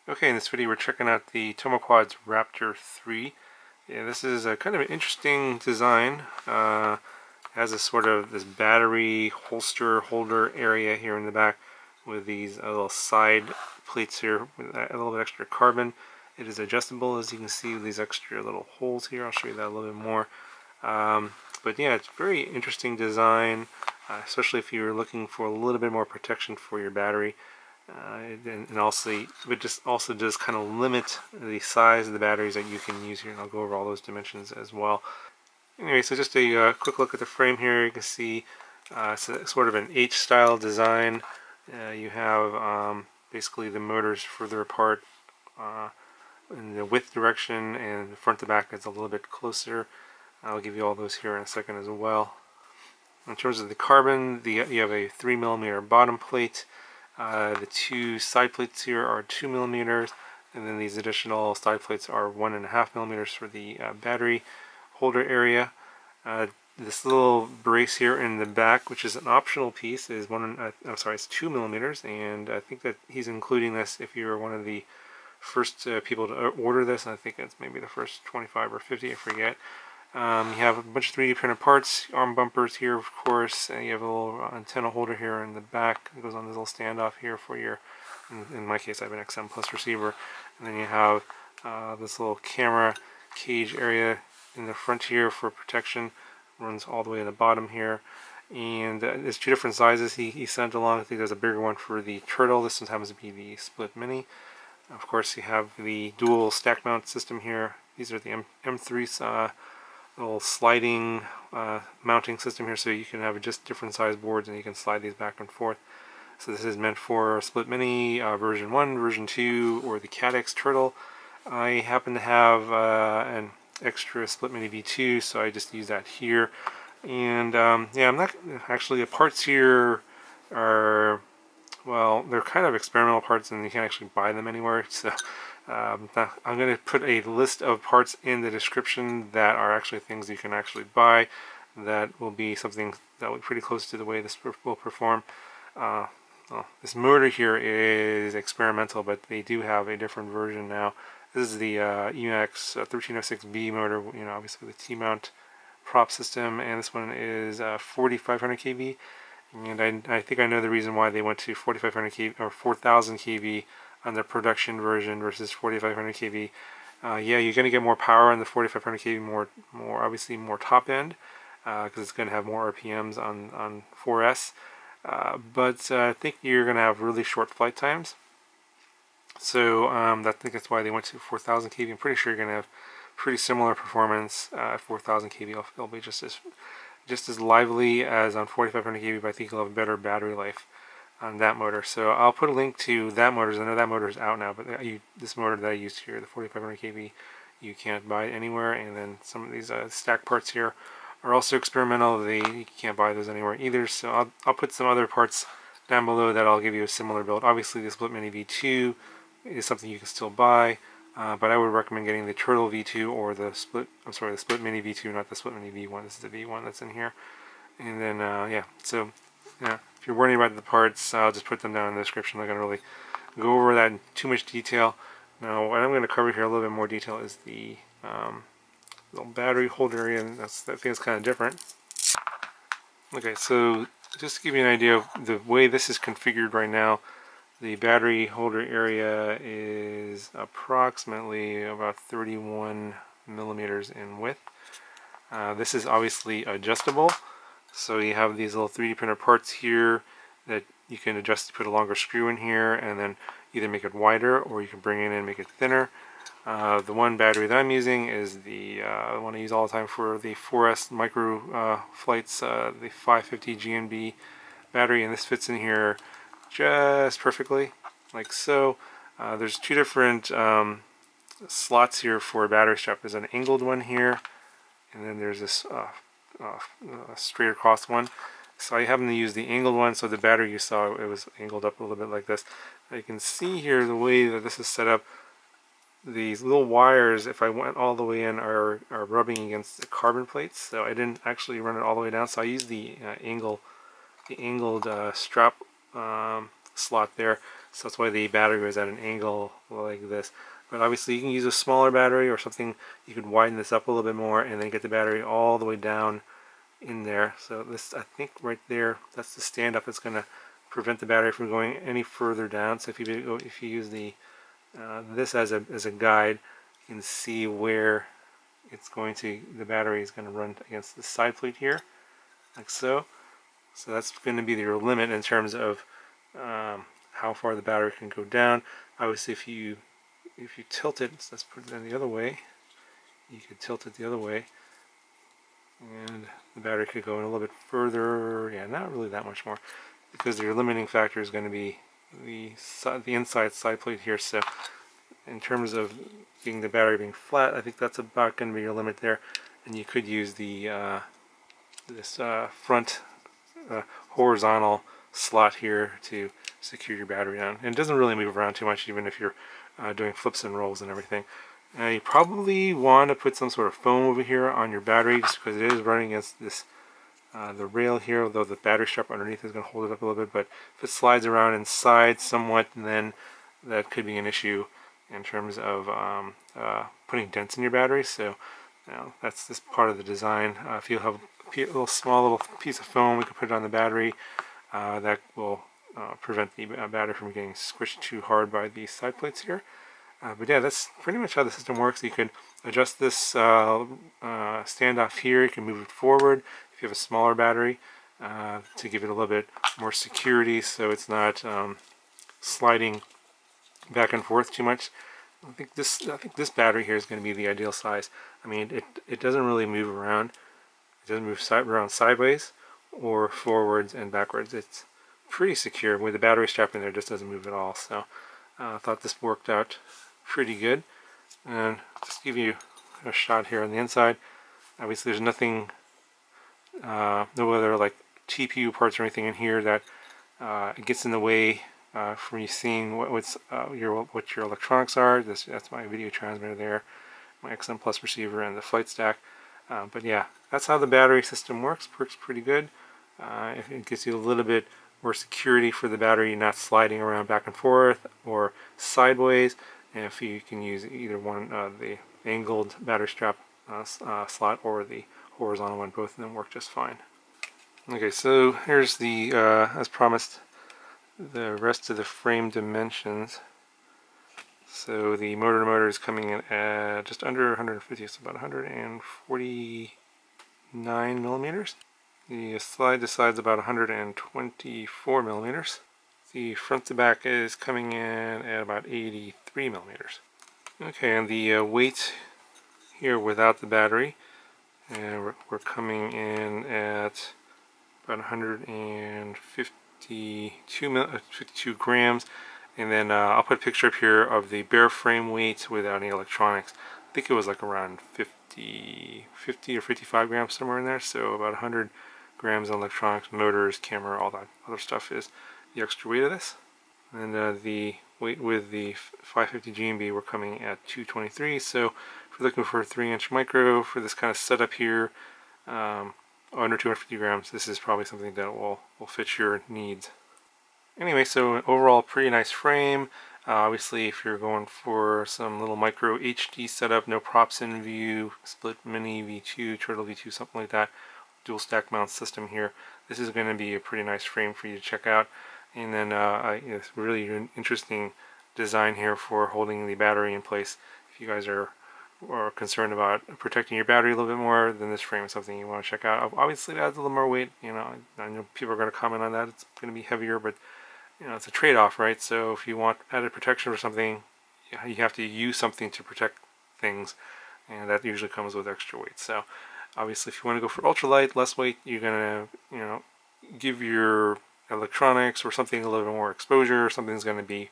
Okay, in this video we're checking out the Tomoquads Raptor3. Yeah, this is a kind of an interesting design. Has a sort of this battery holster holder area here in the back with these little side plates here with a little bit extra carbon. It is adjustable, as you can see, with these extra little holes here. I'll show you that a little bit more. But yeah, it's a very interesting design, especially if you're looking for a little bit more protection for your battery. And also, it just also does kind of limit the size of the batteries that you can use here, and I'll go over all those dimensions as well. Anyway, so just a quick look at the frame here. You can see it's a, sort of an H-style design. You have basically the motors further apart in the width direction, and the front to back is a little bit closer. I'll give you all those here in a second as well. In terms of the carbon, you have a 3mm bottom plate. The two side plates here are 2mm, and then these additional side plates are 1.5mm for the battery holder area. This little brace here in the back, which is an optional piece, is it's 2mm, and I think that he's including this if you're one of the first people to order this. And I think it's maybe the first 25 or 50, I forget. You have a bunch of 3D printed parts, arm bumpers here, of course, and you have a little antenna holder here in the back. It goes on this little standoff here for your, in my case I have an XM Plus receiver. And then you have this little camera cage area in the front here for protection. Runs all the way to the bottom here. And there's two different sizes he sent along. I think there's a bigger one for the Turtle. This one happens to be the Split Mini. Of course, you have the dual stack mount system here. These are the M3's little sliding mounting system here, so you can have just different size boards and you can slide these back and forth. So this is meant for Split Mini version 1, version 2, or the CADX Turtle. I happen to have an extra Split Mini V2, so I just use that here. And yeah, I'm not actually, the parts here are, well, they're kind of experimental parts and you can't actually buy them anywhere. So I'm going to put a list of parts in the description that are actually things you can actually buy. That will be something that will be pretty close to the way this will perform. Well, this motor here is experimental, but they do have a different version now. This is the EMAX 1306B motor, you know, obviously the T-mount prop system, and this one is 4500 kV. And I think I know the reason why they went to 4500 kV or 4000 kV on the production version versus 4500 kV. Yeah, you're going to get more power on the 4500 kV, more obviously more top end, because it's going to have more RPMs on 4S. But I think you're going to have really short flight times. So I think that's why they went to 4000 kV. I'm pretty sure you're going to have pretty similar performance at 4000 kV. It'll be just as lively as on 4500 kV, but I think you'll have a better battery life on that motor. So I'll put a link to that motor. I know that motor is out now, but this motor that I used here, the 4500 kV, you can't buy it anywhere. And then some of these stack parts here are also experimental. You can't buy those anywhere either. So I'll put some other parts down below that I'll give you a similar build. Obviously, the Split Mini V2 is something you can still buy, but I would recommend getting the Turtle V2 or the Split Mini V2, not the Split Mini V1. This is the V1 that's in here. And then yeah, so yeah, if you're worrying about the parts, I'll just put them down in the description. I'm not going to really go over that in too much detail. Now, what I'm going to cover here a little bit more detail is the little battery holder area, and that thing is kind of different. Okay, so just to give you an idea of the way this is configured right now, the battery holder area is approximately about 31mm in width. This is obviously adjustable. So you have these little 3D printer parts here that you can adjust to put a longer screw in here and then either make it wider or you can bring it in and make it thinner. The one battery that I'm using is the one I use all the time for the 4S micro flights, the 550 GNB battery, and this fits in here just perfectly, like so. There's two different slots here for a battery strap. There's an angled one here, and then there's this straight across one. So I happen to use the angled one, so the battery you saw, it was angled up a little bit like this. Now you can see here the way that this is set up. These little wires, if I went all the way in, are rubbing against the carbon plates, so I didn't actually run it all the way down. So I used the angled strap slot there so that's why the battery was at an angle like this. But obviously you can use a smaller battery or something. You could widen this up a little bit more and then get the battery all the way down in there. So this, I think right there, that's the stand up that's going to prevent the battery from going any further down. So if you use the this as a guide, you can see where the battery is going to run against the side plate here, like so. So that's going to be your limit in terms of how far the battery can go down. Obviously, if you tilt it, so let's put it in the other way. You could tilt it the other way, and the battery could go in a little bit further. Yeah, not really that much more, because your limiting factor is going to be the inside side plate here. So in terms of getting the battery being flat, I think that's about going to be your limit there. And you could use the this front horizontal slot here to secure your battery down. And it doesn't really move around too much, even if you're doing flips and rolls and everything. You probably want to put some sort of foam over here on your battery, just because it is running against this the rail here, although the battery strap underneath is going to hold it up a little bit. But if it slides around inside somewhat, then that could be an issue in terms of putting dents in your battery. So that's this part of the design. If you have a small little piece of foam, we can put it on the battery. That will prevent the battery from getting squished too hard by the side plates here. But yeah, that's pretty much how the system works. You could adjust this standoff here. You can move it forward if you have a smaller battery to give it a little bit more security, so it's not sliding back and forth too much. I think this battery here is going to be the ideal size. I mean, it doesn't really move around. It doesn't move around sideways or forwards and backwards. It's pretty secure. With the battery strap in there, it just doesn't move at all. So I thought this worked out pretty good. And just give you a shot here on the inside. Obviously, there's nothing, no other like TPU parts or anything in here that it gets in the way from you seeing what your electronics are. That's my video transmitter there, my XM Plus receiver, and the flight stack. But yeah, that's how the battery system works. Works pretty good. It gives you a little bit more security for the battery not sliding around back and forth or sideways. And if you can use either one, the angled battery strap slot or the horizontal one, both of them work just fine. Okay, so here's the, as promised, the rest of the frame dimensions. So the motor to motor is coming in at just under 150, it's about 149 millimeters. The slide to side is about 124 millimeters. The front to back is coming in at about 83 millimeters. Okay, and the weight here without the battery, and we're coming in at about 52 grams. And then I'll put a picture up here of the bare frame weight without any electronics. I think it was like around 50 or 55 grams, somewhere in there. So about 100 grams on electronics, motors, camera, all that other stuff is the extra weight of this. And the weight with the 550 GMB, we're coming at 223. So if you're looking for a 3-inch micro for this kind of setup here, under 250 grams, this is probably something that will fit your needs. Anyway, so overall pretty nice frame. Obviously, if you're going for some little micro HD setup, no props in view, split mini V2, turtle V2, something like that, dual stack mount system here, this is going to be a pretty nice frame for you to check out. And then it's really an interesting design here for holding the battery in place. If you guys are concerned about protecting your battery a little bit more, then this frame is something you want to check out. Obviously, it adds a little more weight. You know, I know people are going to comment on that. It's going to be heavier, but you know, it's a trade-off, right? So if you want added protection or something, you have to use something to protect things, and that usually comes with extra weight. So obviously, if you want to go for ultralight, less weight, you're gonna, you know, give your electronics or something a little bit more exposure. Something's going to be,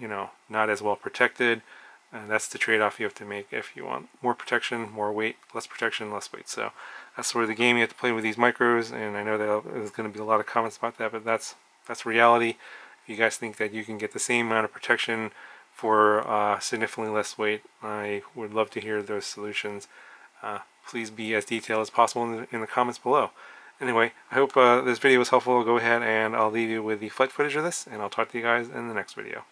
you know, not as well protected. And that's the trade-off you have to make if you want more protection, more weight, less protection, less weight. So that's sort of the game you have to play with these micros. And I know that there's going to be a lot of comments about that, but that's reality. If you guys think that you can get the same amount of protection for significantly less weight, I would love to hear those solutions. Please be as detailed as possible in the comments below. Anyway, I hope this video was helpful. Go ahead and I'll leave you with the flight footage of this, and I'll talk to you guys in the next video.